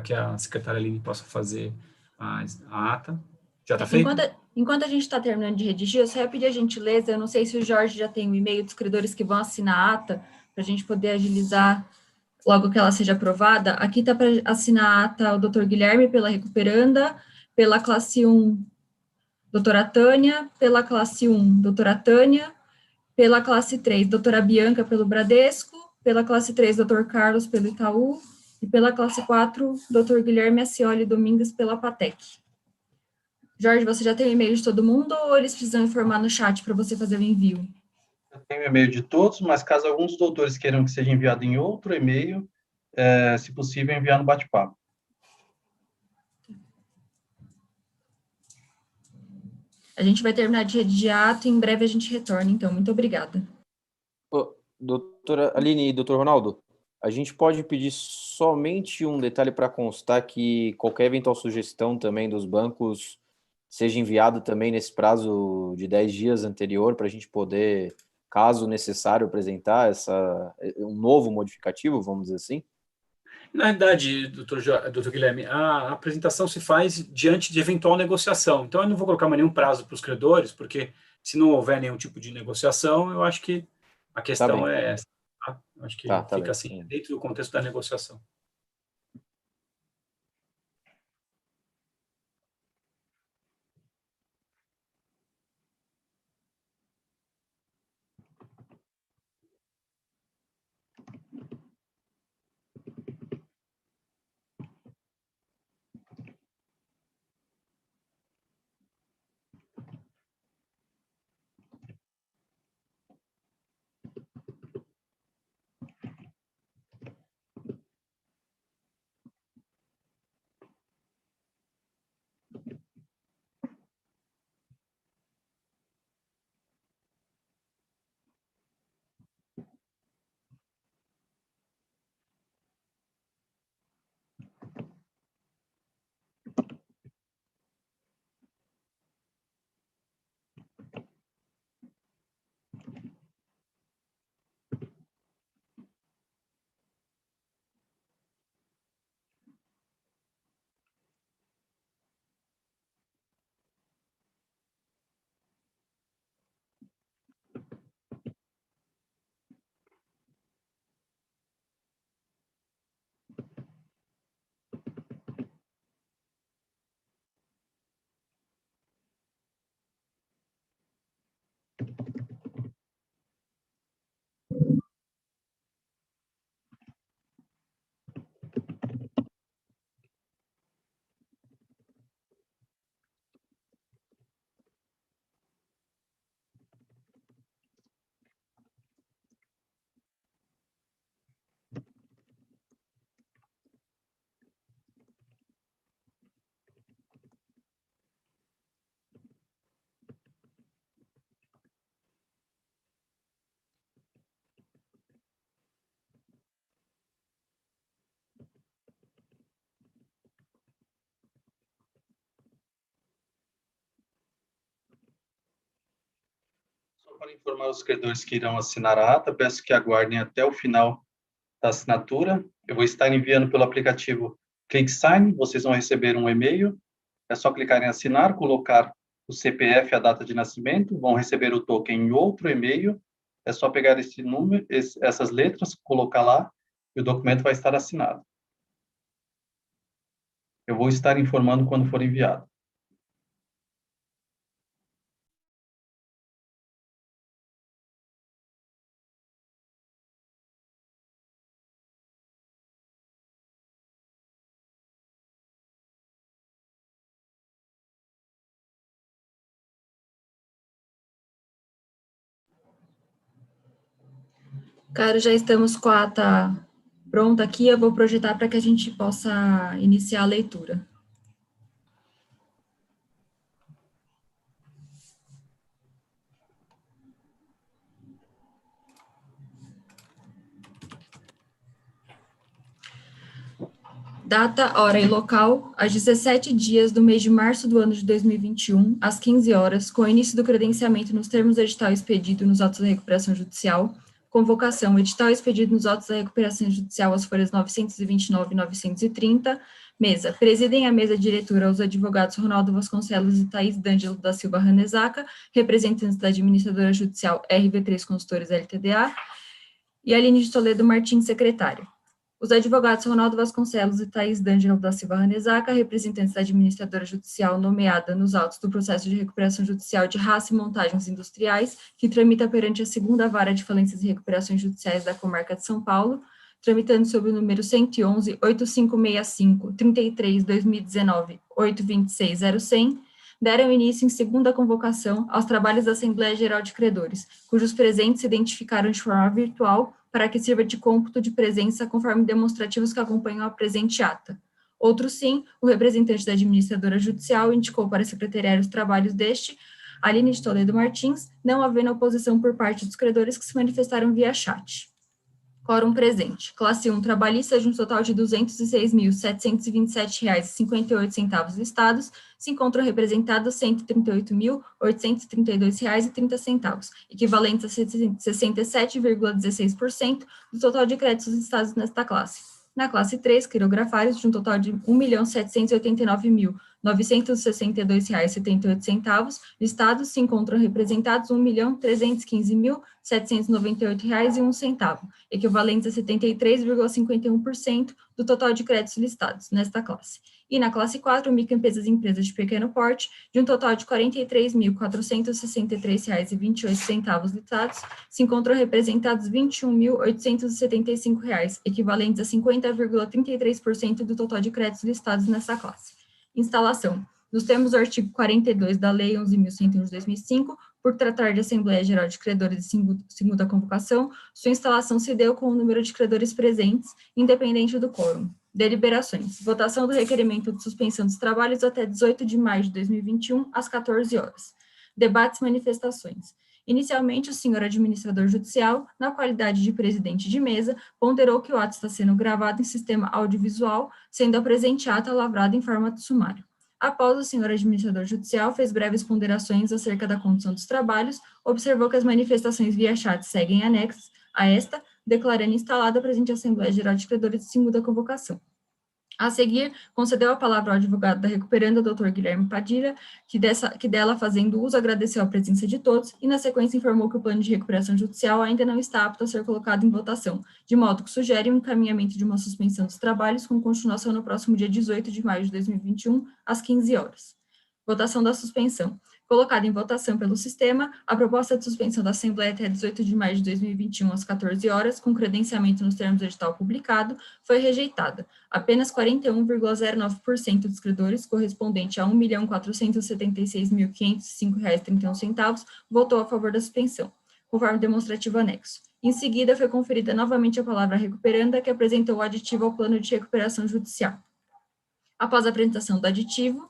que a secretária Aline possa fazer a ata. Já está feito? Enquanto a gente está terminando de redigir, eu só ia pedir a gentileza, eu não sei se o Jorge já tem o e-mail dos credores que vão assinar a ata, para a gente poder agilizar logo que ela seja aprovada. Aqui está para assinar a ata o doutor Guilherme pela Recuperanda, pela classe 1, doutora Tânia, pela classe 1, doutora Tânia, pela classe 3, doutora Bianca pelo Bradesco, pela classe 3, doutor Carlos pelo Itaú, e pela classe 4, doutor Guilherme Acioli Domingues pela Patec. Jorge, você já tem o e-mail de todo mundo ou eles precisam informar no chat para você fazer o envio? Eu tenho o e-mail de todos, mas caso alguns doutores queiram que seja enviado em outro e-mail, se possível, enviar no bate-papo. A gente vai terminar de redigir a ata e em breve a gente retorna, então. Muito obrigada. Doutora Aline e doutor Ronaldo, a gente pode pedir somente um detalhe para constar que qualquer eventual sugestão também dos bancos seja enviado também nesse prazo de 10 dias anterior para a gente poder, caso necessário, apresentar um novo modificativo, vamos dizer assim? Na verdade, doutor Guilherme, a apresentação se faz diante de eventual negociação. Então, eu não vou colocar mais nenhum prazo para os credores, porque se não houver nenhum tipo de negociação, eu acho que a questão é essa. Tá? Eu acho que fica assim, dentro do contexto da negociação. para informar os credores que irão assinar a ata, peço que aguardem até o final da assinatura. Eu vou estar enviando pelo aplicativo ClickSign, vocês vão receber um e-mail, é só clicar em assinar, colocar o CPF, a data de nascimento, vão receber o token em outro e-mail, é só pegar esse número, essas letras, colocar lá, e o documento vai estar assinado. Eu vou estar informando quando for enviado. Cara, já estamos com a ata pronta aqui, eu vou projetar para que a gente possa iniciar a leitura. Data, hora e local, às 17 dias do mês de março do ano de 2021, às 15 horas, com o início do credenciamento nos termos do edital expedido nos autos da recuperação judicial, convocação, edital expedido nos autos da recuperação judicial, as folhas 929 e 930, mesa, presidem a mesa diretora os advogados Ronaldo Vasconcelos e Thaís D'Angelo da Silva Ranezaca, representantes da administradora judicial RV3 Consultores LTDA, e Aline de Toledo Martins, secretária. Os advogados Ronaldo Vasconcelos e Thaís D'Angelo da Silva Ranezaca, representantes da administradora judicial nomeada nos autos do processo de recuperação judicial de raça e montagens industriais, que tramita perante a segunda vara de falências e recuperações judiciais da comarca de São Paulo, tramitando sob o número 111-8565-33-2019-826-0100, deram início em segunda convocação aos trabalhos da Assembleia Geral de Credores, cujos presentes se identificaram de forma virtual para que sirva de cômputo de presença conforme demonstrativos que acompanham a presente ata. Outro sim, o representante da administradora judicial indicou para secretariar os trabalhos deste, Aline de Toledo Martins, não havendo oposição por parte dos credores que se manifestaram via chat. Quórum presente. Classe 1, trabalhista, de um total de R$ 206.727,58 listados, se encontram representados R$ 138.832,30, equivalentes a 67,16% do total de créditos listados nesta classe. Na classe 3, quirografários, de um total de R$ 1.789.962,78 listados, se encontram representados R$ 1.315.798,01, equivalentes a 73,51% do total de créditos listados nesta classe. E na classe 4, microempresas e empresas de pequeno porte, de um total de R$ 43.463,28 listados, se encontram representados R$ 21.875, equivalentes a 50,33% do total de créditos listados nessa classe. Instalação. Nos termos do artigo 42 da Lei 11.101 de 2005, por tratar de Assembleia Geral de Credores de segunda convocação, sua instalação se deu com o número de credores presentes, independente do quórum. Deliberações. Votação do requerimento de suspensão dos trabalhos até 18 de maio de 2021, às 14 horas. Debates e manifestações. Inicialmente, o senhor administrador judicial, na qualidade de presidente de mesa, ponderou que o ato está sendo gravado em sistema audiovisual, sendo a presente ata lavrada em forma de sumário. Após, o senhor administrador judicial fez breves ponderações acerca da condução dos trabalhos, observou que as manifestações via chat seguem anexas a esta, declarando instalada a presente Assembleia Geral de Credores de segunda convocação. A seguir, concedeu a palavra ao advogado da recuperanda, doutor Guilherme Padilha, que dela, fazendo uso, agradeceu a presença de todos e, na sequência, informou que o plano de recuperação judicial ainda não está apto a ser colocado em votação, de modo que sugere o encaminhamento de uma suspensão dos trabalhos com continuação no próximo dia 18 de maio de 2021, às 15 horas. Votação da suspensão. Colocada em votação pelo sistema, a proposta de suspensão da Assembleia até 18 de maio de 2021, às 14 horas, com credenciamento nos termos do edital publicado, foi rejeitada. Apenas 41,09% dos credores, correspondente a R$ 1.476.505,31, votou a favor da suspensão, conforme demonstrativo anexo. Em seguida, foi conferida novamente a palavra à recuperanda, que apresentou o aditivo ao plano de recuperação judicial. Após a apresentação do aditivo,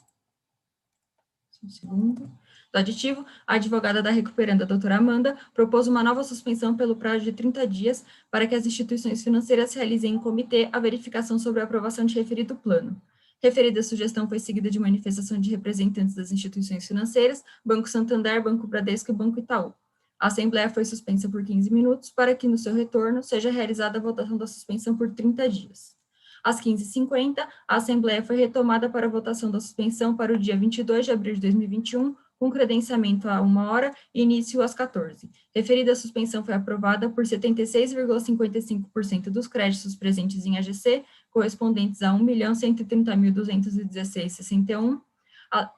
a advogada da recuperanda, a doutora Amanda, propôs uma nova suspensão pelo prazo de 30 dias para que as instituições financeiras realizem em comitê a verificação sobre a aprovação de referido plano. Referida sugestão foi seguida de manifestação de representantes das instituições financeiras, Banco Santander, Banco Bradesco e Banco Itaú. A Assembleia foi suspensa por 15 minutos para que, no seu retorno, seja realizada a votação da suspensão por 30 dias. Às 15h50, a Assembleia foi retomada para a votação da suspensão para o dia 22 de abril de 2021, com credenciamento a 1h e início às 14h. Referida suspensão foi aprovada por 76,55% dos créditos presentes em AGC, correspondentes a R$ 1.130.216,61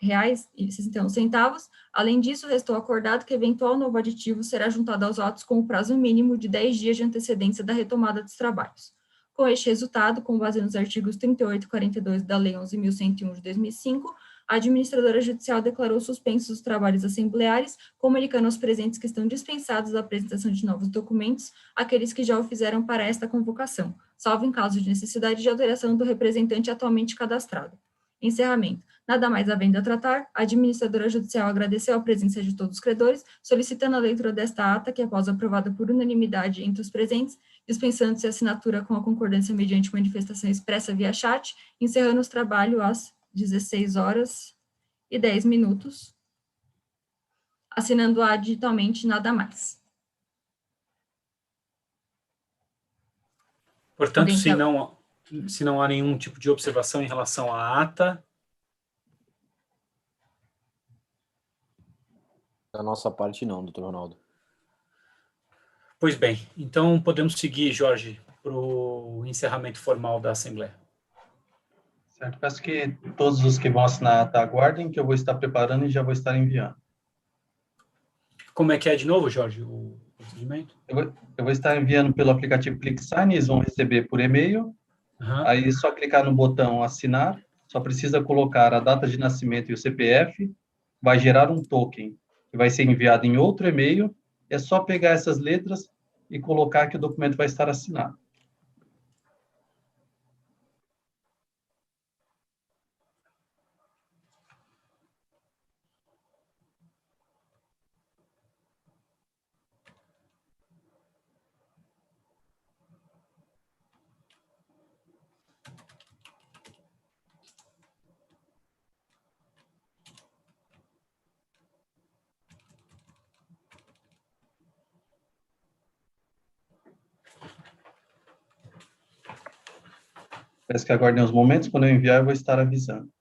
reais e 61 centavos. Além disso, restou acordado que eventual novo aditivo será juntado aos autos com o prazo mínimo de 10 dias de antecedência da retomada dos trabalhos. Com este resultado, com base nos artigos 38 e 42 da Lei 11.101 de 2005, a administradora judicial declarou suspensos os trabalhos assembleares, comunicando aos presentes que estão dispensados a apresentação de novos documentos, aqueles que já o fizeram para esta convocação, salvo em caso de necessidade de alteração do representante atualmente cadastrado. Encerramento. Nada mais havendo a tratar, a administradora judicial agradeceu a presença de todos os credores, solicitando a leitura desta ata, que após aprovada por unanimidade entre os presentes, dispensando-se a assinatura com a concordância mediante manifestação expressa via chat, encerrando os trabalhos às 16h10, assinando-a digitalmente, nada mais. Portanto, se não há nenhum tipo de observação em relação à ata, Da nossa parte, não, doutor Ronaldo. pois bem, então podemos seguir, Jorge, para o encerramento formal da Assembleia. Certo, peço que todos os que vão assinar a ata aguardem, que eu vou estar preparando e já vou estar enviando. Como é que é de novo, Jorge, o procedimento? Eu vou estar enviando pelo aplicativo ClickSign, eles vão receber por e-mail, aí é só clicar no botão assinar, só precisa colocar a data de nascimento e o CPF, vai gerar um token, que vai ser enviado em outro e-mail, é só pegar essas letras e colocar que o documento vai estar assinado. Peço que aguardem os momentos, quando eu enviar eu vou estar avisando.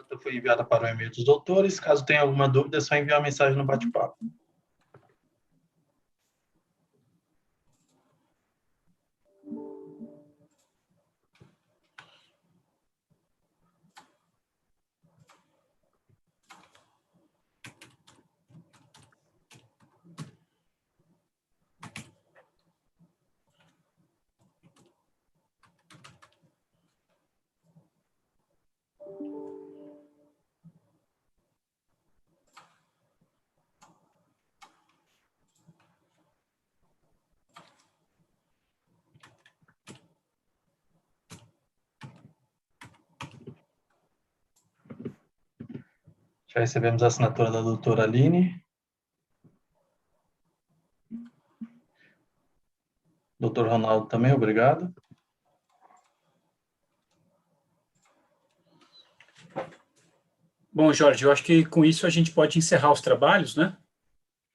ata foi enviada para o e-mail dos doutores. Caso tenha alguma dúvida, é só enviar uma mensagem no bate-papo. Já recebemos a assinatura da doutora Aline. Doutor Ronaldo também, obrigado. Bom, Jorge, eu acho que com isso a gente pode encerrar os trabalhos, né?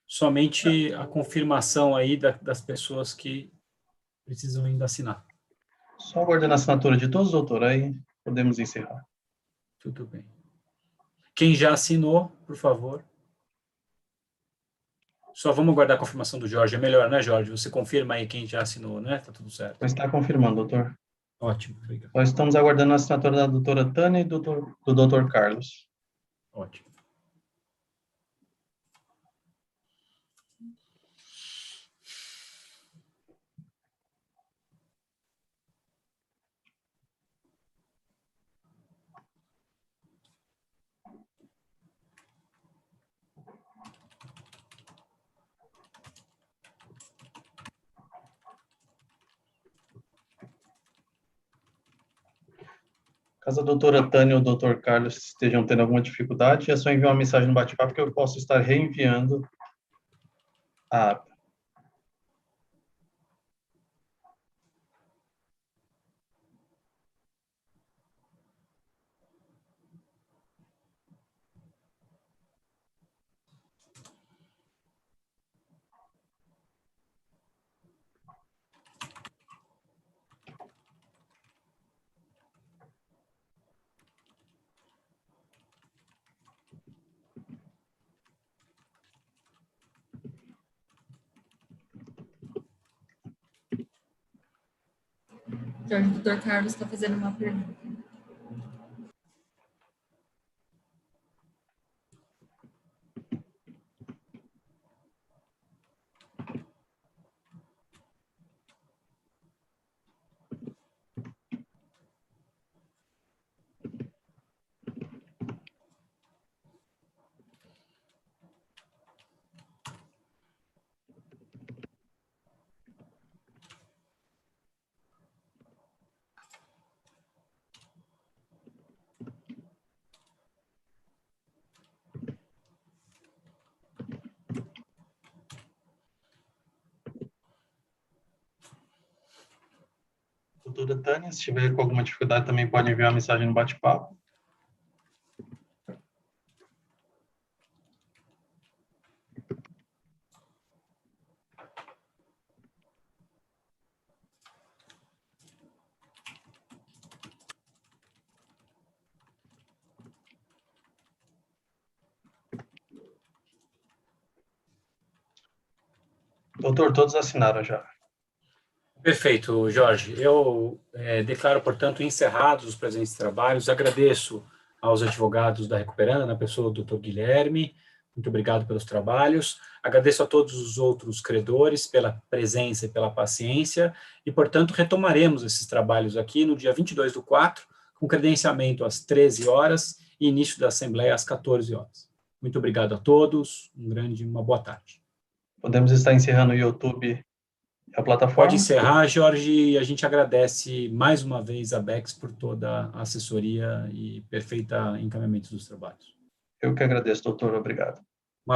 Somente a confirmação aí das pessoas que precisam ainda assinar. Só aguardando a assinatura de todos, doutor, aí podemos encerrar. Tudo bem. Quem já assinou, por favor. Só vamos aguardar a confirmação do Jorge. É melhor, né, Jorge? Você confirma aí quem já assinou, né? Tá tudo certo. Está confirmando, doutor. Ótimo, obrigado. Nós estamos aguardando a assinatura da doutora Tânia e do doutor Carlos. Ótimo. Caso a doutora Tânia ou o doutor Carlos estejam tendo alguma dificuldade, é só enviar uma mensagem no bate-papo que eu posso estar reenviando a ata. Jorge, o doutor Carlos está fazendo uma pergunta. Doutora Tânia, se tiver com alguma dificuldade, também pode enviar uma mensagem no bate-papo. Doutor, todos assinaram já. Perfeito, Jorge. Eu declaro, portanto, encerrados os presentes trabalhos. Agradeço aos advogados da Recuperanda, na pessoa do Dr. Guilherme. Muito obrigado pelos trabalhos. Agradeço a todos os outros credores pela presença e pela paciência. E, portanto, retomaremos esses trabalhos aqui no dia 22/4, com credenciamento às 13 horas e início da Assembleia às 14 horas. Muito obrigado a todos. Uma boa tarde. Podemos estar encerrando o YouTube e a plataforma? Pode encerrar, Jorge, e a gente agradece mais uma vez a Bex por toda a assessoria e perfeita encaminhamento dos trabalhos. Eu que agradeço, doutor. Obrigado.